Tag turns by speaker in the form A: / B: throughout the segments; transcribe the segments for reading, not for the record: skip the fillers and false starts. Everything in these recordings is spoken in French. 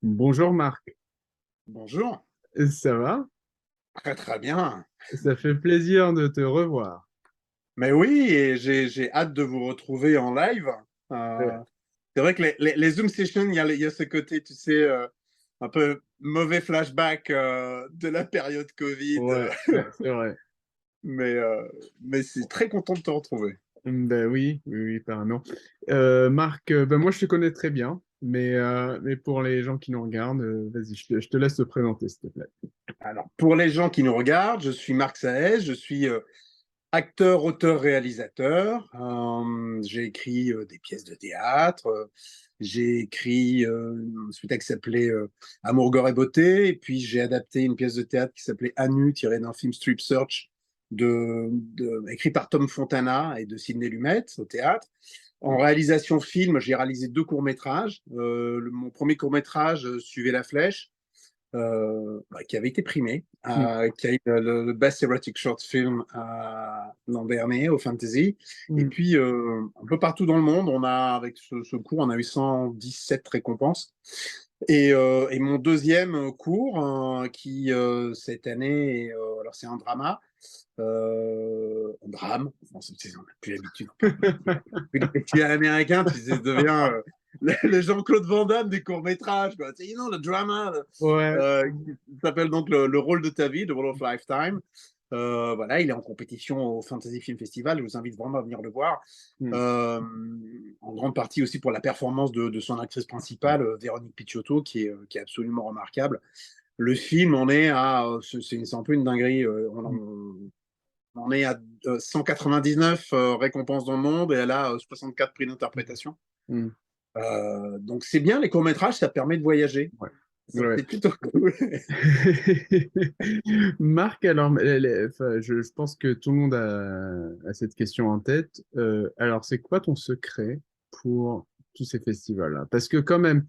A: Bonjour Marc,
B: Bonjour,
A: ça va?
B: très très bien.
A: Ça fait plaisir de te revoir.
B: Mais oui, et j'ai hâte de vous retrouver en live.
A: Ouais,
B: Euh, c'est vrai que les Zoom sessions, il y a ce côté, tu sais, un peu mauvais flashback de la période Covid.
A: ouais, c'est vrai.
B: Mais, euh, mais c'est très content de te retrouver.
A: Ben oui, oui, oui, apparemment. Marc, ben moi je te connais très bien, mais pour les gens qui nous regardent, vas-y, je te laisse te présenter, s'il te plaît.
B: Alors, pour les gens qui nous regardent, je suis Marc Saez, je suis acteur, auteur, réalisateur. J'ai écrit des pièces de théâtre. J'ai écrit un spectacle qui s'appelait Amour, gore et beauté. Et puis j'ai adapté une pièce de théâtre qui s'appelait Anu, tirée d'un film Strip Search, écrit par Tom Fontana et de Sidney Lumet au théâtre. En réalisation film, j'ai réalisé 2 courts-métrages. Mon premier court-métrage, Suivez la flèche, qui avait été primé,
A: Mm,
B: qui a eu le Best Erotic Short Film l'an dernier au Fantasy. Et
A: mm,
B: puis, un peu partout dans le monde, avec ce cours, on a eu 117 récompenses. Et mon deuxième cours, qui cette année, alors c'est un drama, un drame, on n'a plus l'habitude, on parle plus les festivals américains, tu sais, devient le Jean-Claude Van Damme des courts-métrages, quoi. Tu sais, le drama,
A: ouais.
B: qui s'appelle donc le rôle de ta vie, The Role of Lifetime. Voilà, il est en compétition au Fantasy Film Festival. Je vous invite vraiment à venir le voir.
A: Mm.
B: Euh, En grande partie aussi pour la performance de son actrice principale, Véronique Picciotto, qui est absolument remarquable. Le film, c'est un peu une dinguerie. On est à 199 récompenses dans le monde et elle a 64 prix d'interprétation.
A: Mm.
B: Donc c'est bien, les courts-métrages, ça permet de voyager.
A: Ouais.
B: Ça,
A: Ouais.
B: c'est plutôt cool.
A: Marc, alors, enfin, je pense que tout le monde a cette question en tête. Alors, c'est quoi ton secret pour tous ces festivals-là? Parce que quand même,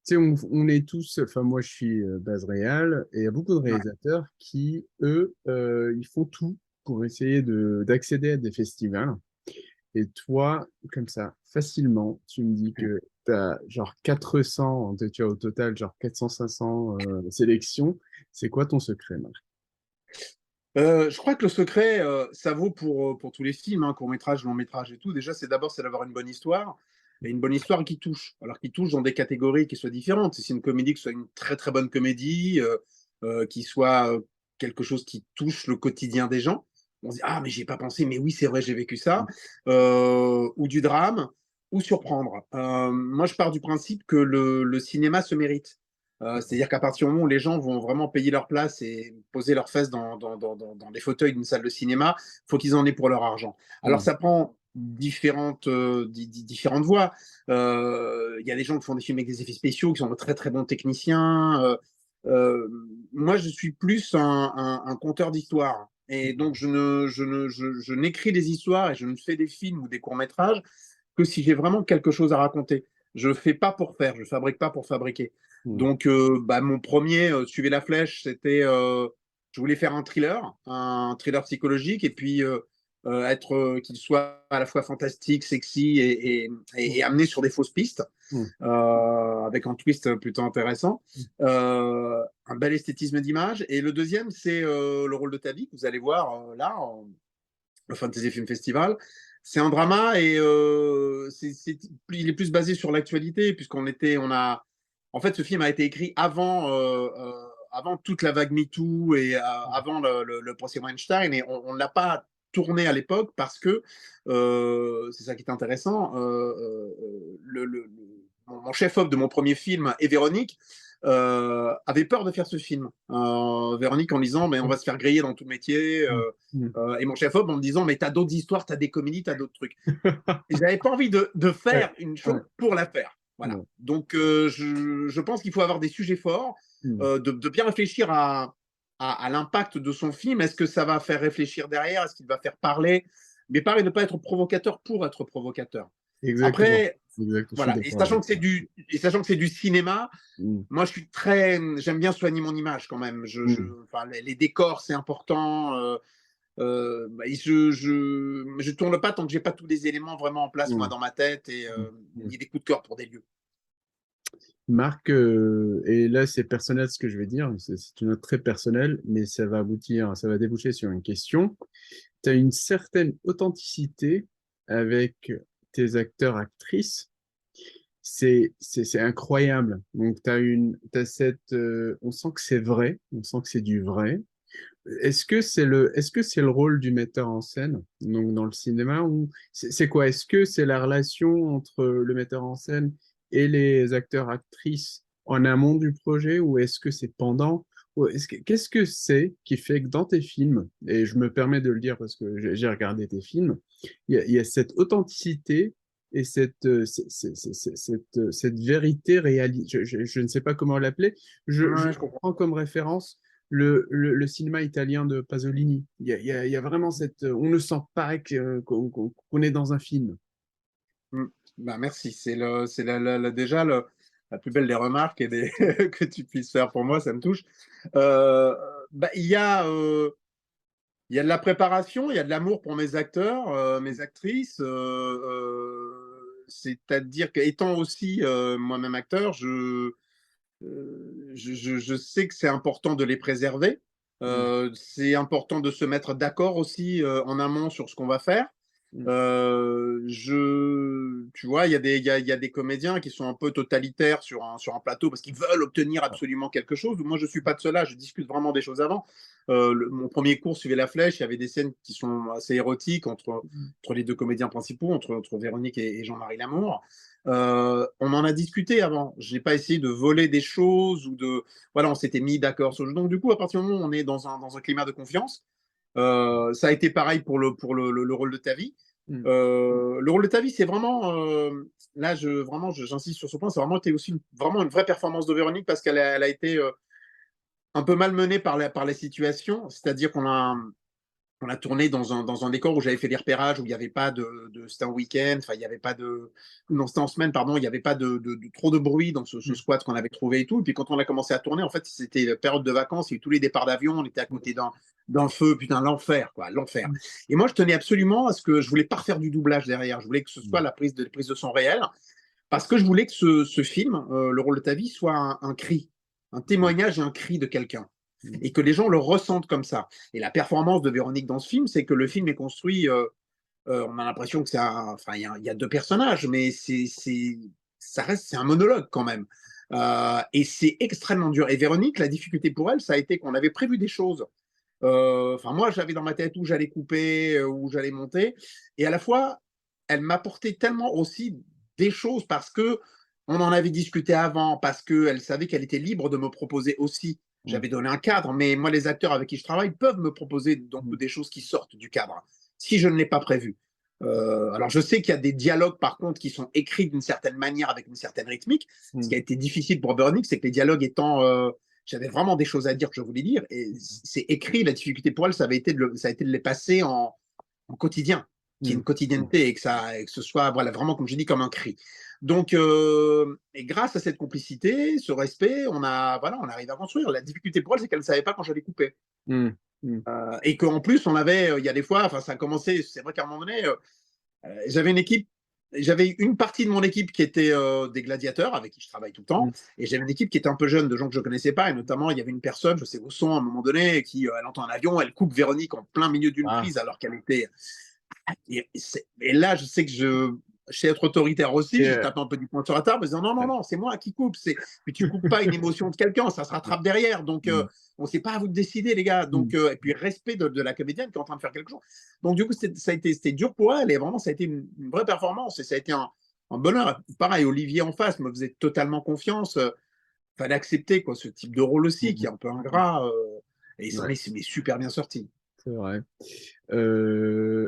A: tu sais, on est tous, enfin moi je suis base réal, et il y a beaucoup de
B: Ouais.
A: réalisateurs qui, eux, ils font tout pour essayer d'accéder à des festivals. Et toi, comme ça, facilement, tu me dis que tu as genre 400, tu as au total genre 400-500 sélections. C'est quoi ton secret, Marc?
B: Je crois que le secret, ça vaut pour tous les films, hein, court-métrage, long-métrage et tout. Déjà, c'est d'avoir une bonne histoire, et une bonne histoire qui touche. Alors, qui touche dans des catégories qui soient différentes. Si c'est une comédie, que ce soit une très très bonne comédie, qui soit quelque chose qui touche le quotidien des gens. On se dit, ah, mais j'y ai pas pensé, mais oui, c'est vrai, j'ai vécu ça. Ou du drame, ou surprendre. Moi, je pars du principe que le cinéma se mérite. C'est-à-dire qu'à partir du moment où les gens vont vraiment payer leur place et poser leurs fesses dans les fauteuils d'une salle de cinéma, il faut qu'ils en aient pour leur argent. Alors
A: Mm.
B: ça prend différentes voies. Il y a des gens qui font des films avec des effets spéciaux, qui sont de très très bons techniciens. Euh, Moi, je suis plus un conteur d'histoires. Et donc, je n'écris des histoires et je ne fais des films ou des courts-métrages que si j'ai vraiment quelque chose à raconter. Je ne fais pas pour faire, je ne fabrique pas pour fabriquer.
A: Mm.
B: Donc, mon premier, Suivez la flèche, je voulais faire un thriller psychologique, et puis qu'il soit à la fois fantastique, sexy et amené sur des fausses pistes,
A: Mm.
B: avec un twist plutôt intéressant, un bel esthétisme d'image. Et le deuxième, c'est le rôle de ta vie, que vous allez voir le Fantasy Film Festival. C'est un drama, et il est plus basé sur l'actualité, en fait, ce film a été écrit avant toute la vague MeToo et avant le procès Weinstein, et on ne l'a pas tourné à l'époque parce que c'est ça qui est intéressant. Mon chef-op de mon premier film, et Véronique, avait peur de faire ce film. Véronique, en disant, mais on va se faire griller dans tout le métier.
A: Mm. Mm.
B: Et mon chef-op en me disant, mais t'as d'autres histoires, t'as des comédies, t'as d'autres trucs. Et j'avais pas envie de
A: Ouais,
B: faire une chose
A: ouais,
B: pour la faire. Voilà.
A: ouais.
B: Donc, je pense qu'il faut avoir des sujets forts,
A: Mm.
B: de bien réfléchir à l'impact de son film. Est-ce que ça va faire réfléchir derrière? Est-ce qu'il va faire parler? Mais pareil, de ne pas être provocateur pour être provocateur.
A: Exactement.
B: Après,
A: Exact, je suis
B: voilà.
A: d'accord avec toi.
B: Et sachant que c'est du cinéma,
A: Mm.
B: moi, j'aime bien soigner mon image quand même.
A: Mm.
B: Enfin, les décors, c'est important. Je tourne pas tant que j'ai pas tous les éléments vraiment en place, moi,
A: Mm.
B: dans ma tête,
A: Mm. Mm.
B: ni des coups de cœur pour des lieux.
A: Marc, et là c'est personnel ce que je vais dire, c'est une note très personnelle, mais ça va aboutir, ça va déboucher sur une question. Tu as une certaine authenticité avec tes acteurs, actrices. C'est incroyable. Donc, t'as cette, on sent que c'est vrai, on sent que c'est du vrai. Est-ce que c'est le rôle du metteur en scène, donc dans le cinéma, ou c'est quoi? Est-ce que c'est la relation entre le metteur en scène et les acteurs, actrices en amont du projet, ou est-ce que c'est pendant? Qu'est-ce que c'est qui fait que dans tes films, et je me permets de le dire parce que j'ai regardé tes films, il y a cette authenticité et cette vérité réaliste, je ne sais pas comment l'appeler, je
B: Ouais, je comprends.
A: prends comme référence le cinéma italien de Pasolini. Il y a vraiment cette... On ne sent pas qu'on est dans un film.
B: Mm. Bah, merci. C'est déjà la plus belle des remarques que tu puisses faire pour moi, ça me touche. Euh, bah, il y a de la préparation, il y a de l'amour pour mes acteurs, mes actrices. C'est-à-dire qu'étant aussi moi-même acteur, je sais que c'est important de les préserver.
A: Mm,
B: C'est important de se mettre d'accord aussi en amont sur ce qu'on va faire.
A: mm,
B: Tu vois, il y a des comédiens qui sont un peu totalitaires sur un plateau parce qu'ils veulent obtenir absolument quelque chose. Moi, je suis pas de cela. Je discute vraiment des choses avant. Mon premier cours suivait la flèche. Il y avait des scènes qui sont assez érotiques entre les deux comédiens principaux, entre Véronique et Jean-Marie Lamour. On en a discuté avant. Je n'ai pas essayé de voler des choses ou de. Voilà, on s'était mis d'accord sur le jeu. Donc, du coup, à partir du moment où on est dans un climat de confiance, ça a été pareil pour le rôle de ta vie.
A: mm,
B: Le rôle de ta vie, c'est vraiment, là, j'insiste sur ce point, c'est vraiment été aussi vraiment une vraie performance de Véronique parce qu'elle a été un peu malmenée par la situation, c'est-à-dire qu'on a tourné dans un décor où j'avais fait des repérages, où il n'y avait pas c'était un week-end, enfin, il n'y avait pas non, c'était en semaine, pardon, il n'y avait pas de trop de bruit dans ce
A: mm,
B: squat qu'on avait trouvé et tout. Et puis quand on a commencé à tourner, en fait, c'était la période de vacances, il y a eu tous les départs d'avion, on était à côté d'un feu, putain, l'enfer, quoi, l'enfer.
A: mm,
B: Et moi, je tenais absolument à ce que je voulais pas refaire du doublage derrière, je voulais que ce soit la prise de son réel, parce que je voulais que ce film, Le rôle de ta vie, soit un cri, un
A: mm,
B: témoignage et un cri de quelqu'un
A: mm,
B: et que les gens le ressentent comme ça. Et la performance de Véronique dans ce film, c'est que le film est construit, on a l'impression que enfin, il y a deux personnages, mais c'est un monologue quand même. Et c'est extrêmement dur. Et Véronique, la difficulté pour elle, ça a été qu'on avait prévu des choses. Enfin, moi, j'avais dans ma tête où j'allais couper, où j'allais monter. Et à la fois, elle m'apportait tellement aussi des choses parce que on en avait discuté avant, parce qu'elle savait qu'elle était libre de me proposer aussi.
A: mm,
B: J'avais donné un cadre, mais moi, les acteurs avec qui je travaille peuvent me proposer donc
A: mm,
B: des choses qui sortent du cadre, si je ne l'ai pas prévu. Alors, je sais qu'il y a des dialogues, par contre, qui sont écrits d'une certaine manière, avec une certaine rythmique. Ce qui
A: mm,
B: a été difficile pour Véronique, c'est que les dialogues étant j'avais vraiment des choses à dire que je voulais dire. Et c'est écrit, la difficulté pour elle, ça a été de les passer en quotidien, qu'il y ait
A: mm,
B: une quotidienneté et que ce soit voilà, vraiment, comme je dis, comme un cri. Donc, et grâce à cette complicité, ce respect, on arrive à construire. La difficulté pour elle, c'est qu'elle ne savait pas quand j'allais couper.
A: mm, mm,
B: Et qu'en plus, il y a des fois, enfin, ça a commencé, c'est vrai qu'à un moment donné, j'avais une équipe, j'avais une partie de mon équipe qui était des gladiateurs avec qui je travaille tout le temps,
A: mm.
B: et j'avais une équipe qui était un peu jeune, de gens que je connaissais pas, et notamment il y avait une personne, je sais au son à un moment donné, qui elle entend un avion, elle coupe Véronique en plein milieu d'une
A: Ah,
B: prise alors qu'elle était. Et là, je sais que je sais être autoritaire aussi,
A: et,
B: je tape un peu du poing sur la table en disant non, non, non, c'est moi qui coupe. Puis tu coupes pas une émotion de quelqu'un, ça se rattrape derrière. Donc,
A: mm,
B: on sait pas à vous de décider, les gars. Donc,
A: mm,
B: et puis respect de la comédienne qui est en train de faire quelque chose. Donc, du coup, c'était dur pour elle et vraiment, ça a été une vraie performance et ça a été un bonheur. Pareil, Olivier en face me faisait totalement confiance. Fallait accepter quoi, ce type de rôle aussi qui est
A: mm,
B: un peu ingrat et il s'en
A: ouais,
B: est super bien sorti.
A: c'est vrai.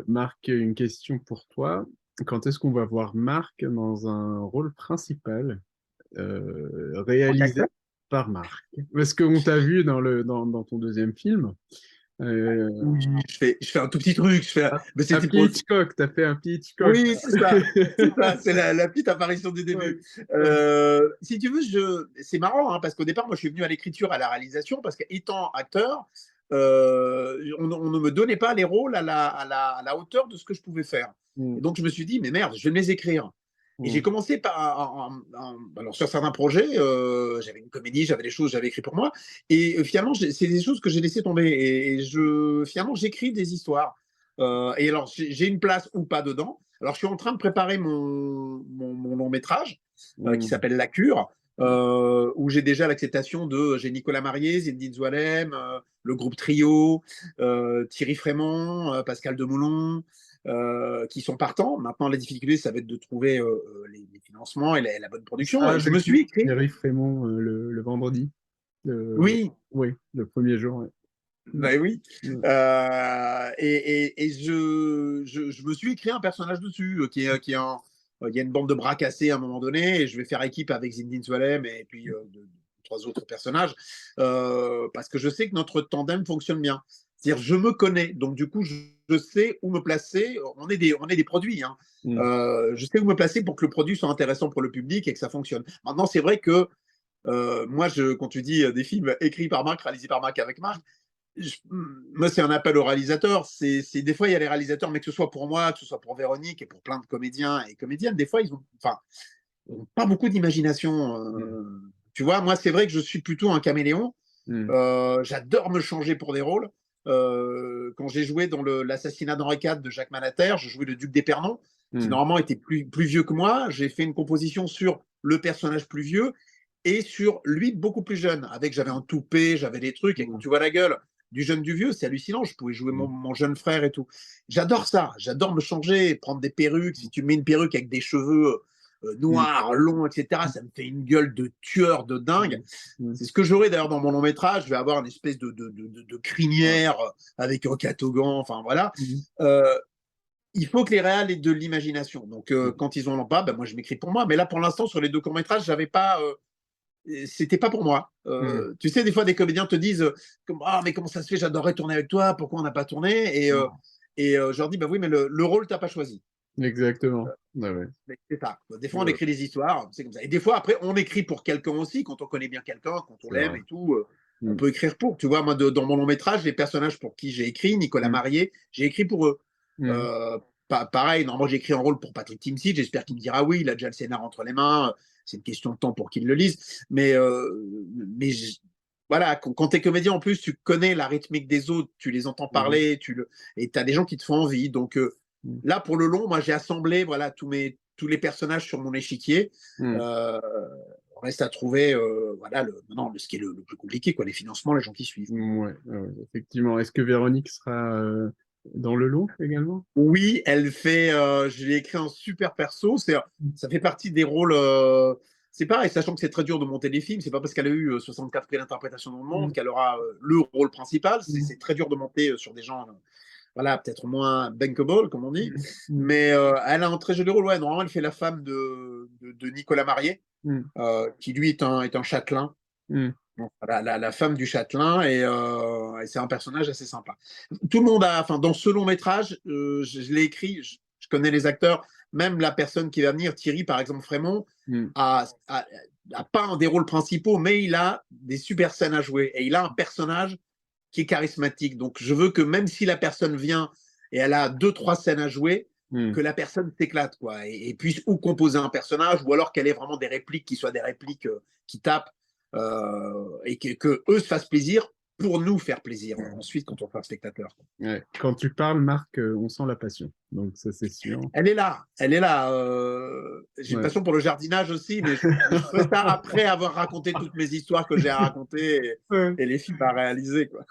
A: Marc, une question pour toi. Quand est-ce qu'on va voir Marc dans un rôle principal
B: En
A: réalisé
B: acteur.
A: par Marc? Parce qu'on t'a vu dans ton deuxième film. Euh,
B: Oui, je fais un tout petit truc. Mais
A: un
B: c'était
A: petit
B: pour.
A: Hitchcock, t'as fait un petit Hitchcock.
B: Oui, c'est ça. C'est ça, c'est la petite apparition du
A: Ouais,
B: début.
A: ouais.
B: Si tu veux, c'est marrant, hein, parce qu'au départ, moi, je suis venu à l'écriture, à la réalisation, parce qu'étant acteur, on ne me donnait pas les rôles à la hauteur de ce que je pouvais faire. Et
A: Mm,
B: donc, je me suis dit, mais merde, je vais me les écrire. Et j'ai commencé alors sur certains projets, j'avais une comédie, j'avais des choses, j'avais écrit pour moi. Et finalement, c'est des choses que j'ai laissé tomber. Finalement, j'écris des histoires. Et alors, j'ai une place ou pas dedans. Alors, je suis en train de préparer mon long métrage qui
A: Mmh.
B: s'appelle La Cure, où j'ai déjà l'acceptation j'ai Nicolas Marié, Zinedine Zoualem, le groupe Trio, Thierry Frémont, Pascal Demoulon, qui sont partants. Maintenant, la difficulté, ça va être de trouver les financements et la bonne
A: Tu
B: production.
A: seras
B: Et je
A: avec
B: me suis écrit.
A: Thierry Frémont le vendredi.
B: Oui,
A: Oui, le premier jour. Ouais. Mm,
B: bah oui.
A: mm,
B: Et je me suis écrit un personnage dessus, qui est il y a une bande de bras cassés à un moment donné, et je vais faire équipe avec Zinedine Zoualem et puis trois autres personnages, parce que je sais que notre tandem fonctionne bien. C'est-à-dire, je me connais, donc du coup, je sais où me placer. On est des produits, hein.
A: mm.
B: Je sais où me placer pour que le produit soit intéressant pour le public et que ça fonctionne. Maintenant, c'est vrai que moi, quand tu dis des films écrits par Marc, réalisés par Marc avec Marc, moi, c'est un appel au réalisateur. Des fois, il y a les réalisateurs, mais que ce soit pour moi, que ce soit pour Véronique et pour plein de comédiens et comédiennes, des fois, ils ont pas beaucoup d'imagination.
A: Mm.
B: Tu vois, moi, c'est vrai que je suis plutôt un caméléon.
A: Mm.
B: J'adore me changer pour des rôles. Quand j'ai joué dans l'assassinat d'Henri IV de Jacques Malater, je jouais le duc d'Épernon, qui
A: Mm.
B: normalement était plus vieux que moi. J'ai fait une composition sur le personnage plus vieux et sur lui beaucoup plus jeune. J'avais un toupet, j'avais des trucs, et quand
A: Mm.
B: tu vois la gueule du jeune du vieux, c'est hallucinant. Je pouvais jouer
A: Mm.
B: mon jeune frère et tout. J'adore ça. J'adore me changer, prendre des perruques. Si tu mets une perruque avec des cheveux
A: Mm.
B: noirs, longs, etc., ça me fait une gueule de tueur de dingue.
A: Mm. Mm.
B: C'est ce que j'aurai d'ailleurs dans mon long métrage. Je vais avoir une espèce de crinière avec un catogan. Enfin voilà.
A: Mm.
B: Euh, il faut que les réals aient de l'imagination. Donc
A: Mm.
B: quand ils en ont pas, ben, moi je m'écris pour moi. Mais là pour l'instant sur les deux courts métrages, j'avais pas. C'était pas pour moi.
A: Mm.
B: Tu sais, des fois des comédiens te disent ah mais comment ça se fait, j'adorerais tourner avec toi, pourquoi on n'a pas tourné? Je leur dis bah oui mais le rôle t'as pas choisi.
A: Exactement. Ouais, ouais.
B: C'est ça. Des fois, on
A: Ouais,
B: écrit des histoires, c'est comme ça. Et des fois, après, on écrit pour quelqu'un aussi, quand on connaît bien quelqu'un, quand on
A: c'est
B: l'aime
A: vrai.
B: et tout. On
A: Mm.
B: peut écrire pour. Tu vois, moi, dans mon long métrage, les personnages pour qui j'ai écrit, Nicolas
A: Mm.
B: Marié, j'ai écrit pour eux.
A: Mm.
B: Euh, Pareil, normalement, j'ai écrit un rôle pour Patrick Timsit. J'espère qu'il me dira oui, il a déjà le scénar entre les mains. C'est une question de temps pour qu'il le lise. Mais voilà, quand tu es comédien, en plus, tu connais la rythmique des autres, tu les entends
A: Mm.
B: parler, et tu as des gens qui te font envie. Donc,
A: Mm.
B: là, pour le long, moi, j'ai assemblé voilà, tous les personnages sur mon échiquier.
A: Mm.
B: Euh, Reste à trouver voilà, maintenant, ce qui est le plus compliqué, quoi, les financements, les gens qui suivent.
A: Ouais, ouais, ouais, effectivement. Est-ce que Véronique sera dans le lot également?
B: Oui, je lui ai écrit un super perso.
A: Mm.
B: Ça fait partie des rôles. C'est pareil, sachant que c'est très dur de monter des films, c'est pas parce qu'elle a eu 64 prix d'interprétation dans le monde
A: Mm.
B: qu'elle aura le rôle principal.
A: Mm.
B: C'est très dur de monter sur des gens voilà, peut-être moins bankable, comme on dit.
A: Mm. Mm.
B: Mais elle a un très joli rôle. Ouais, normalement, elle fait la femme de Nicolas Marié,
A: Mm.
B: qui lui est un châtelain.
A: Mm.
B: Donc, la femme du châtelain, et c'est un personnage assez sympa. Tout le monde enfin, dans ce long métrage, je l'ai écrit, je connais les acteurs, même la personne qui va venir, Thierry, par exemple, Frémont,
A: Mm.
B: a pas un des rôles principaux, mais il a des super scènes à jouer. Et il a un personnage qui est charismatique. Donc, je veux que même si la personne vient et elle a deux, trois scènes à jouer,
A: Mm.
B: que la personne s'éclate, quoi, et puisse ou composer un personnage, ou alors qu'elle ait vraiment des répliques qui soient des répliques qui tapent, et que eux se fassent plaisir pour nous faire plaisir ensuite quand on fait un spectateur.
A: Ouais. Quand tu parles, Marc, on sent la passion. Donc ça, c'est sûr.
B: Elle est là, elle est là. J'ai une
A: Ouais.
B: passion pour le jardinage aussi, mais je ferai ça après avoir raconté toutes mes histoires que j'ai à raconter
A: Ouais.
B: et les films à réaliser, quoi.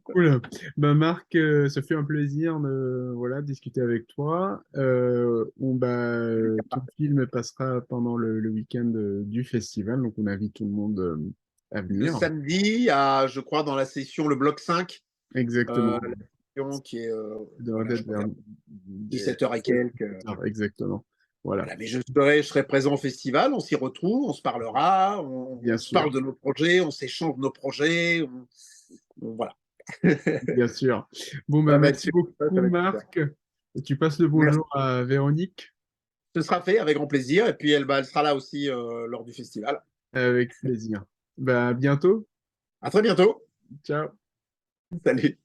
A: Cool. Ben Marc, ça fait un plaisir de voilà, discuter avec toi. Ton film passera pendant le week-end du festival, donc on invite tout le monde à
B: Le
A: venir.
B: samedi, je crois, dans la session, le bloc 5,
A: Exactement.
B: la session qui est,
A: Ça devrait
B: voilà, je
A: être
B: crois,
A: vers
B: vers 17h et quelques.
A: 17 heures, exactement. Voilà,
B: Voilà, mais je serai présent au festival, on s'y retrouve, on se parlera,
A: bien
B: on se
A: sûr,
B: parle de nos projets, on s'échange nos projets, voilà.
A: bien sûr. Bon,
B: Ça
A: ben
B: va être
A: merci
B: super, ça
A: beaucoup,
B: va être super.
A: Marc. Et tu passes le
B: Merci.
A: bonjour à Véronique.
B: Ce sera fait avec grand plaisir, et puis elle sera là aussi lors du festival.
A: Avec plaisir. Ben, à bientôt.
B: À très bientôt.
A: Ciao.
B: Salut.